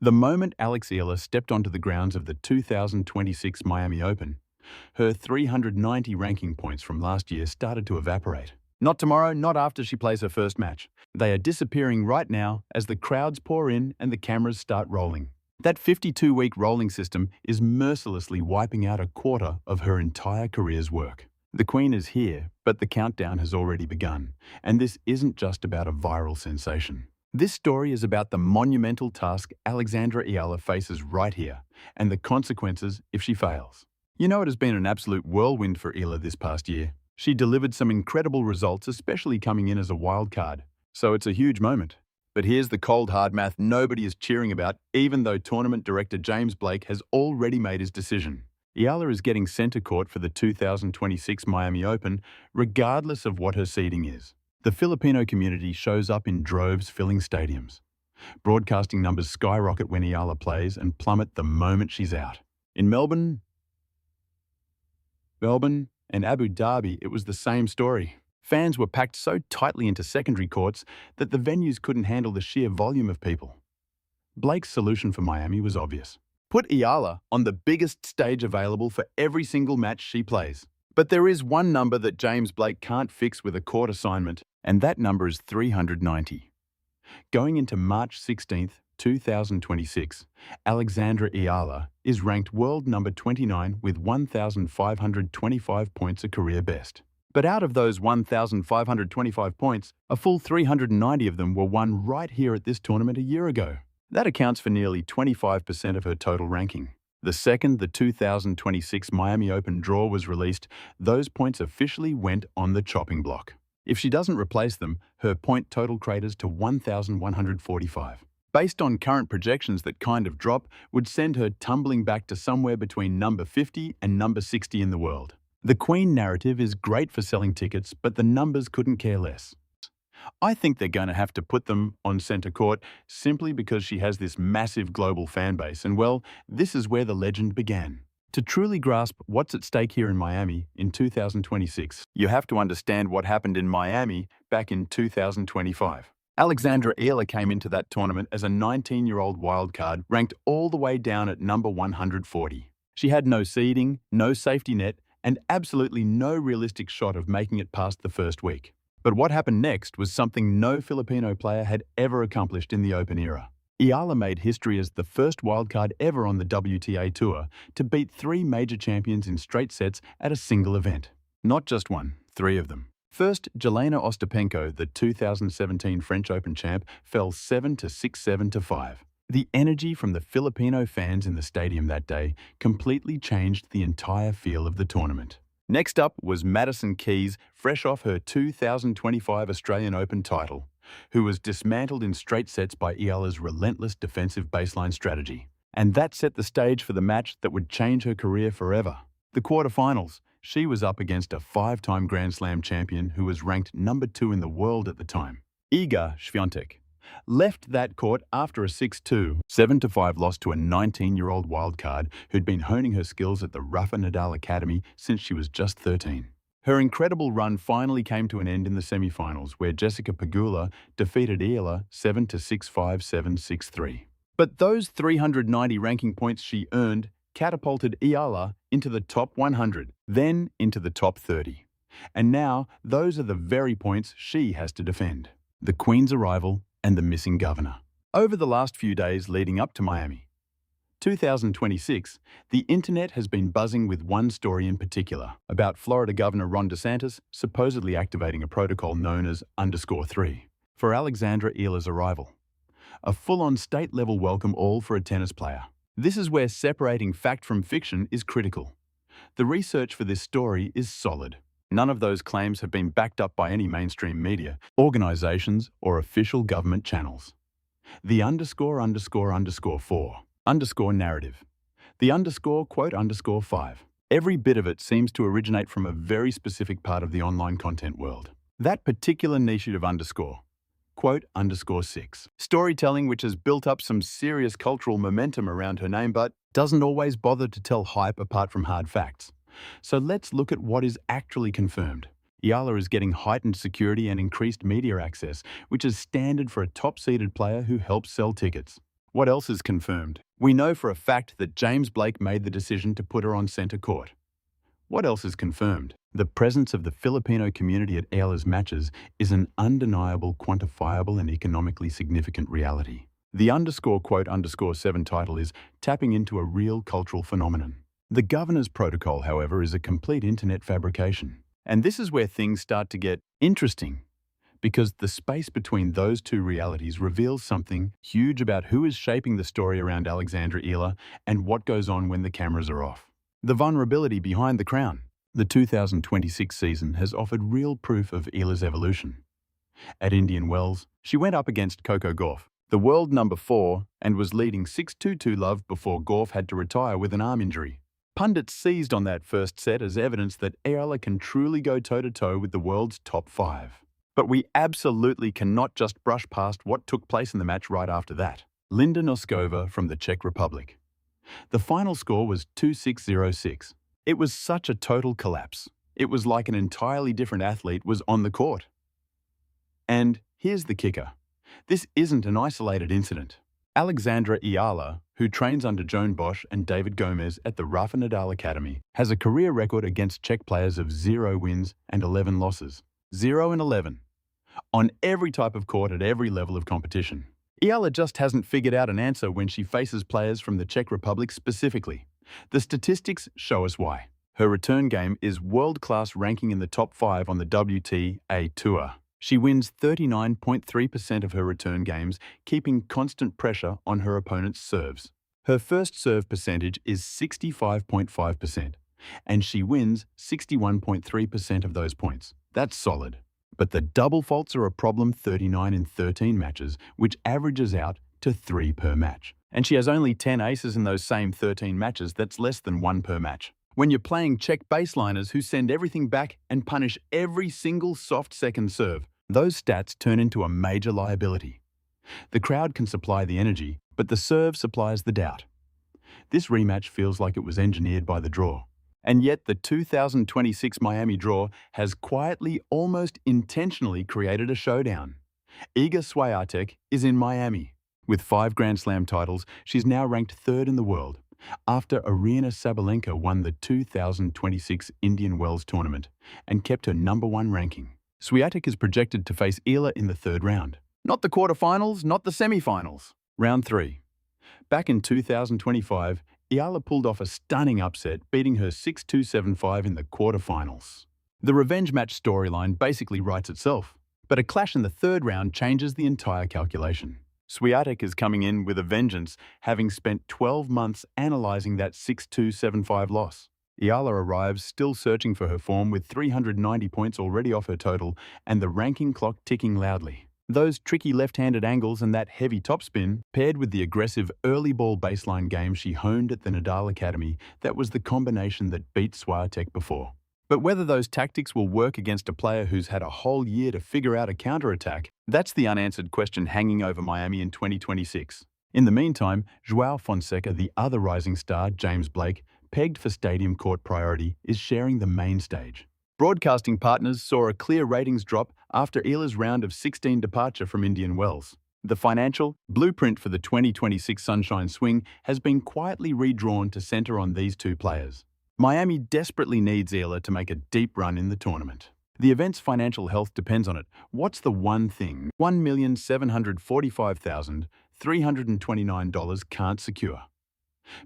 The moment Eala stepped onto the grounds of the 2026 Miami Open, her 390 ranking points from last year started to evaporate. Not tomorrow, not after she plays her first match. They are disappearing right now as the crowds pour in and the cameras start rolling. That 52-week rolling system is mercilessly wiping out a quarter of her entire career's work. The Queen is here, but the countdown has already begun, and this isn't just about a viral sensation. This story is about the monumental task Eala faces right here, and the consequences if she fails. You know, it has been an absolute whirlwind for Eala this past year. She delivered some incredible results, especially coming in as a wild card. So it's a huge moment. But here's the cold hard math nobody is cheering about, even though tournament director James Blake has already made his decision. Eala is getting centre court for the 2026 Miami Open, regardless of what her seeding is. The Filipino community shows up in droves filling stadiums. Broadcasting numbers skyrocket when Eala plays and plummet the moment she's out. In Melbourne and Abu Dhabi, it was the same story. Fans were packed so tightly into secondary courts that the venues couldn't handle the sheer volume of people. Blake's solution for Miami was obvious. Put Eala on the biggest stage available for every single match she plays. But there is one number that James Blake can't fix with a court assignment, and that number is 390. Going into March 16th, 2026, Eala is ranked world number 29 with 1,525 points, a career best. But out of those 1,525 points, a full 390 of them were won right here at this tournament a year ago. That accounts for nearly 25% of her total ranking. The second the 2026 Miami Open draw was released, those points officially went on the chopping block. If she doesn't replace them, her point total craters to 1,145. Based on current projections, that kind of drop would send her tumbling back to somewhere between number 50 and number 60 in the world. The Queen narrative is great for selling tickets, but the numbers couldn't care less. I think they're going to have to put them on centre court simply because she has this massive global fan base, and well, this is where the legend began. To truly grasp what's at stake here in Miami in 2026, you have to understand what happened in Miami back in 2025. Eala came into that tournament as a 19-year-old wildcard, ranked all the way down at number 140. She had no seeding, no safety net, and absolutely no realistic shot of making it past the first week. But what happened next was something no Filipino player had ever accomplished in the Open era. Eala made history as the first wildcard ever on the WTA Tour to beat 3 major champions in straight sets at a single event. Not just one, 3 of them. First, Jelena Ostapenko, the 2017 French Open champ, fell 7-6, 7-5. The energy from the Filipino fans in the stadium that day completely changed the entire feel of the tournament. Next up was Madison Keys, fresh off her 2025 Australian Open title, who was dismantled in straight sets by Eala's relentless defensive baseline strategy. And that set the stage for the match that would change her career forever. The quarterfinals. She was up against a 5-time Grand Slam champion who was ranked number 2 in the world at the time, Iga Świątek. Left that court after a 6-2, 7-5 loss to a 19-year-old wildcard who'd been honing her skills at the Rafa Nadal Academy since she was just 13. Her incredible run finally came to an end in the semi-finals, where Jessica Pegula defeated Eala 7-6, 5-7, 6-3. But those 390 ranking points she earned catapulted Eala into the top 100, then into the top 30. And now, those are the very points she has to defend. The Queen's arrival and the missing governor. Over the last few days leading up to Miami 2026, the internet has been buzzing with one story in particular, about Florida Governor Ron DeSantis supposedly activating a protocol known as _3 for Eala's arrival. A full-on state-level welcome all for a tennis player. This is where separating fact from fiction is critical. The research for this story is solid. None of those claims have been backed up by any mainstream media, organizations, or official government channels. The __4 narrative. The _5. Every bit of it seems to originate from a very specific part of the online content world. That particular niche of _6. Storytelling which has built up some serious cultural momentum around her name but doesn't always bother to tell hype apart from hard facts. So let's look at what is actually confirmed. Eala is getting heightened security and increased media access, which is standard for a top-seeded player who helps sell tickets. What else is confirmed? We know for a fact that James Blake made the decision to put her on centre court. What else is confirmed? The presence of the Filipino community at Eala's matches is an undeniable, quantifiable and economically significant reality. The _7 title is tapping into a real cultural phenomenon. The governor's protocol, however, is a complete internet fabrication. And this is where things start to get interesting, because the space between those two realities reveals something huge about who is shaping the story around Alexandra Eala and what goes on when the cameras are off. The vulnerability behind the crown. The 2026 season has offered real proof of Eala's evolution. At Indian Wells, she went up against Coco Gauff, the world number 4, and was leading 6-2 love before Gauff had to retire with an arm injury. Pundits seized on that first set as evidence that Eala can truly go toe-to-toe with the world's top 5. But we absolutely cannot just brush past what took place in the match right after that. Linda Noskova from the Czech Republic. The final score was 2-6-0-6. It was such a total collapse. It was like an entirely different athlete was on the court. And here's the kicker. This isn't an isolated incident. Alexandra Eala, who trains under Joan Bosch and David Gomez at the Rafa Nadal Academy, has a career record against Czech players of 0 wins and 11 losses. 0 and 11. On every type of court at every level of competition. Eala just hasn't figured out an answer when she faces players from the Czech Republic specifically. The statistics show us why. Her return game is world-class, ranking in the top 5 on the WTA Tour. She wins 39.3% of her return games, keeping constant pressure on her opponent's serves. Her first serve percentage is 65.5%, and she wins 61.3% of those points. That's solid. But the double faults are a problem 39 in 13 matches, which averages out to 3 per match. And she has only 10 aces in those same 13 matches. That's less than 1 per match. When you're playing Czech baseliners who send everything back and punish every single soft second serve, those stats turn into a major liability. The crowd can supply the energy, but the serve supplies the doubt. This rematch feels like it was engineered by the draw. And yet the 2026 Miami draw has quietly, almost intentionally created a showdown. Iga Swiatek is in Miami. With 5 Grand Slam titles, she's now ranked 3rd in the world, after Aryna Sabalenka won the 2026 Indian Wells tournament and kept her #1 ranking. Swiatek is projected to face Eala in the 3rd round. Not the quarterfinals, not the semifinals. Round 3. Back in 2025, Eala pulled off a stunning upset, beating her 6-2-7-5 in the quarterfinals. The revenge match storyline basically writes itself, but a clash in the 3rd round changes the entire calculation. Swiatek is coming in with a vengeance, having spent 12 months analysing that 6-2-7-5 loss. Eala arrives still searching for her form with 390 points already off her total and the ranking clock ticking loudly. Those tricky left-handed angles and that heavy topspin, paired with the aggressive early ball baseline game she honed at the Nadal Academy, that was the combination that beat Swiatek before. But whether those tactics will work against a player who's had a whole year to figure out a counterattack, that's the unanswered question hanging over Miami in 2026. In the meantime, João Fonseca, the other rising star, James Blake, pegged for stadium court priority, is sharing the main stage. Broadcasting partners saw a clear ratings drop after Eala's round of 16 departure from Indian Wells. The financial blueprint for the 2026 Sunshine Swing has been quietly redrawn to centre on these two players. Miami desperately needs Eala to make a deep run in the tournament. The event's financial health depends on it. What's the one thing $1,745,329 can't secure?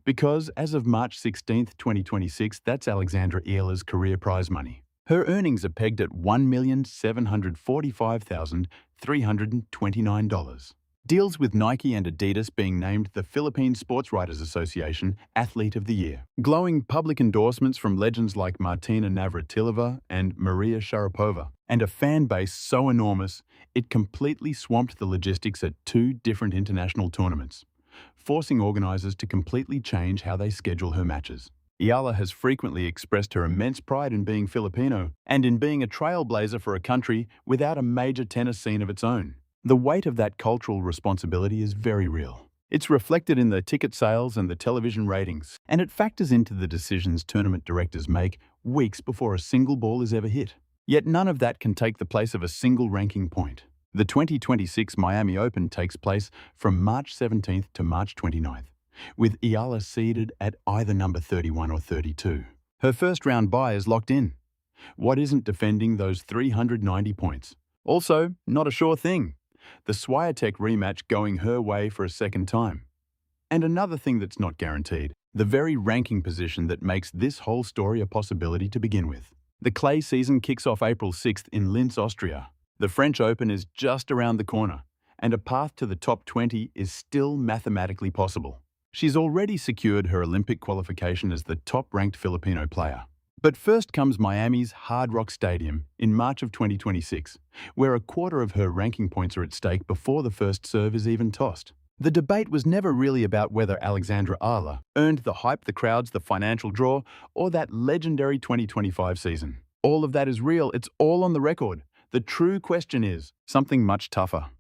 Because as of March 16, 2026, that's Alexandra Eala's career prize money. Her earnings are pegged at $1,745,329. Deals with Nike and Adidas being named the Philippine Sports Writers Association Athlete of the Year. Glowing public endorsements from legends like Martina Navratilova and Maria Sharapova. And a fan base so enormous, it completely swamped the logistics at 2 different international tournaments, forcing organisers to completely change how they schedule her matches. Eala has frequently expressed her immense pride in being Filipino and in being a trailblazer for a country without a major tennis scene of its own. The weight of that cultural responsibility is very real. It's reflected in the ticket sales and the television ratings, and it factors into the decisions tournament directors make weeks before a single ball is ever hit. Yet none of that can take the place of a single ranking point. The 2026 Miami Open takes place from March 17th to March 29th, with Eala seeded at either number 31 or 32. Her first round bye is locked in. What isn't defending those 390 points? Also, not a sure thing. The Swiatek rematch going her way for a second time. And another thing that's not guaranteed, the very ranking position that makes this whole story a possibility to begin with. The clay season kicks off April 6th in Linz, Austria. The French Open is just around the corner, and a path to the top 20 is still mathematically possible. She's already secured her Olympic qualification as the top-ranked Filipino player. But first comes Miami's Hard Rock Stadium in March of 2026, where a quarter of her ranking points are at stake before the first serve is even tossed. The debate was never really about whether Alexandra Eala earned the hype, the crowds, the financial draw, or that legendary 2025 season. All of that is real, it's all on the record. The true question is something much tougher.